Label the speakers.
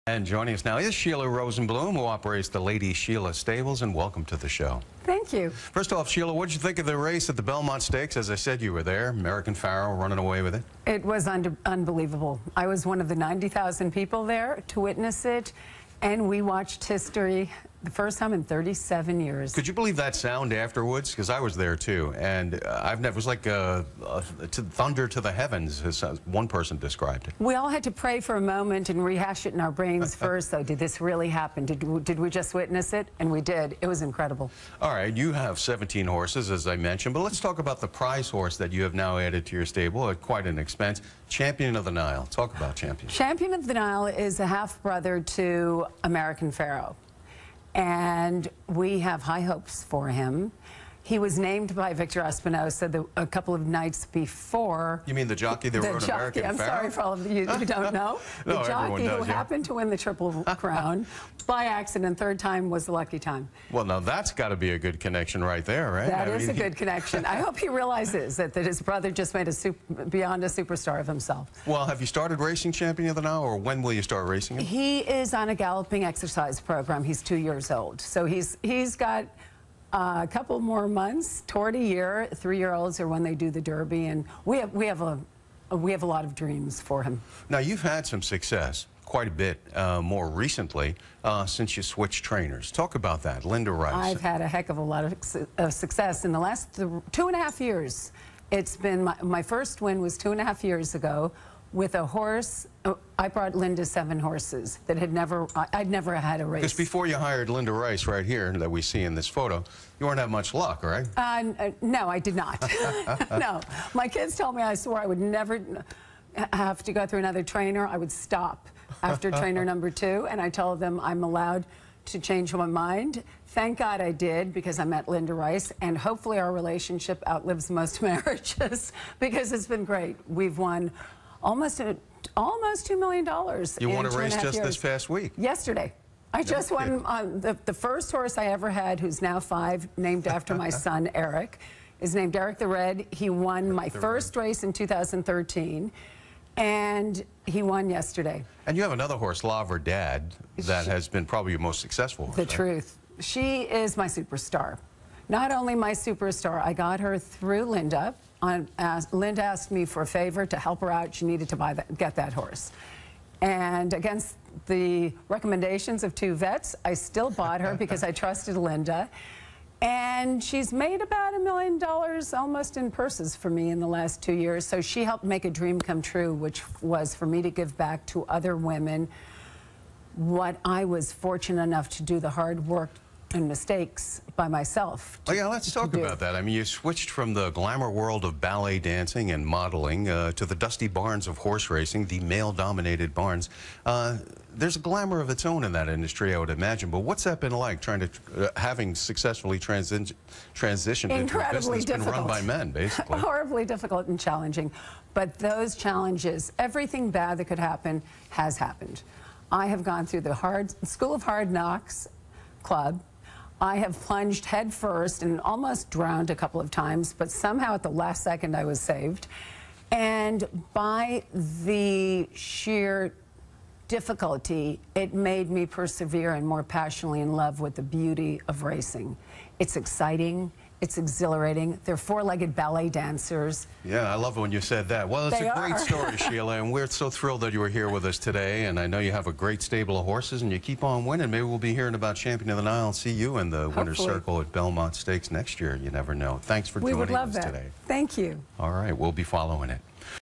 Speaker 1: And joining us now is Sheila Rosenblum, who operates the Lady Sheila Stables, and welcome to the show.
Speaker 2: Thank you.
Speaker 1: First off, Sheila, what did you think of the race at the Belmont Stakes? As I said, you were there. American Pharoah running away with it.
Speaker 2: It was unbelievable. I was one of the 90,000 people there to witness it, and we watched history the first time in 37 years.
Speaker 1: Could you believe that sound afterwards? Because I was there too, and I've never, it was like thunder to the heavens, as one person described it.
Speaker 2: We all had to pray for a moment and rehash it in our brains first, though. Did this really happen? Did we just witness it? And we did. It was incredible. All
Speaker 1: right, you have 17 horses, as I mentioned, but let's talk about the prize horse that you have now added to your stable at quite an expense. Champion of the Nile. Talk about Champion.
Speaker 2: Champion of the Nile is a half-brother to American Pharoah, and we have high hopes for him. He was named by Victor Espinosa a couple of nights before.
Speaker 1: You mean the jockey that wrote American Pharoah?
Speaker 2: I'm sorry for all of you who don't know.
Speaker 1: No,
Speaker 2: the jockey
Speaker 1: does,
Speaker 2: who happened to win the Triple Crown by accident. Third time was the lucky time.
Speaker 1: Well, now that's got to be a good connection right there, right?
Speaker 2: That is a good connection. I hope he realizes that his brother just made beyond a superstar of himself.
Speaker 1: Well, have you started racing Champion of the Nile, or when will you start racing him?
Speaker 2: He is on a galloping exercise program. He's 2 years old, so he's got a couple more months toward a year. 3-year-olds are when they do the Derby, and we have a lot of dreams for him.
Speaker 1: Now, you've had some success, quite a bit more recently, since you switched trainers. Talk about that, Linda Rice.
Speaker 2: I've had a heck of a lot of success in the last 2.5 years. It's been my first win was 2.5 years ago with a horse. I brought Linda 7 horses that I'd never had a race.
Speaker 1: Because before you hired Linda Rice right here that we see in this photo, you weren't having much luck, right?
Speaker 2: No, I did not. No. My kids told me I swore I would never have to go through another trainer. I would stop after trainer number 2, and I told them I'm allowed to change my mind. Thank God I did, because I met Linda Rice, and hopefully our relationship outlives most marriages, because it's been great. We've won almost $2 million.
Speaker 1: You won a race just this past week.
Speaker 2: Yesterday. I just won the first horse I ever had, who's now 5, named after my son Eric, is named Eric the Red. He won my first race in 2013, and he won yesterday.
Speaker 1: And you have another horse, La Verdad, that has been probably your most successful horse.
Speaker 2: The truth. She is my superstar. Not only my superstar, I got her through Linda. Linda asked me for a favor to help her out. She needed to get that horse. And against the recommendations of 2 vets, I still bought her because I trusted Linda. And she's made about $1 million almost in purses for me in the last 2 years. So she helped make a dream come true, which was for me to give back to other women what I was fortunate enough to do the hard work and mistakes by myself.
Speaker 1: Oh yeah, let's talk about that. I mean, you switched from the glamour world of ballet dancing and modeling to the dusty barns of horse racing, the male-dominated barns. There's a glamour of its own in that industry, I would imagine. But what's that been like, trying to having successfully transitioned into a business that's been run by men, basically?
Speaker 2: Horribly difficult and challenging. But those challenges, everything bad that could happen has happened. I have gone through the School of Hard Knocks club. I have plunged head first and almost drowned a couple of times, but somehow at the last second I was saved. And by the sheer difficulty, it made me persevere and more passionately in love with the beauty of racing. It's exciting. It's exhilarating. They're 4-legged ballet dancers.
Speaker 1: Yeah, I love it when you said that. Well, it's a great story, Sheila, and we're so thrilled that you were here with us today. And I know you have a great stable of horses, and you keep on winning. Maybe we'll be hearing about Champion of the Nile and see you in the winner's circle at Belmont Stakes next year. You never know. Thanks for joining us today.
Speaker 2: Thank you.
Speaker 1: All right, we'll be following it.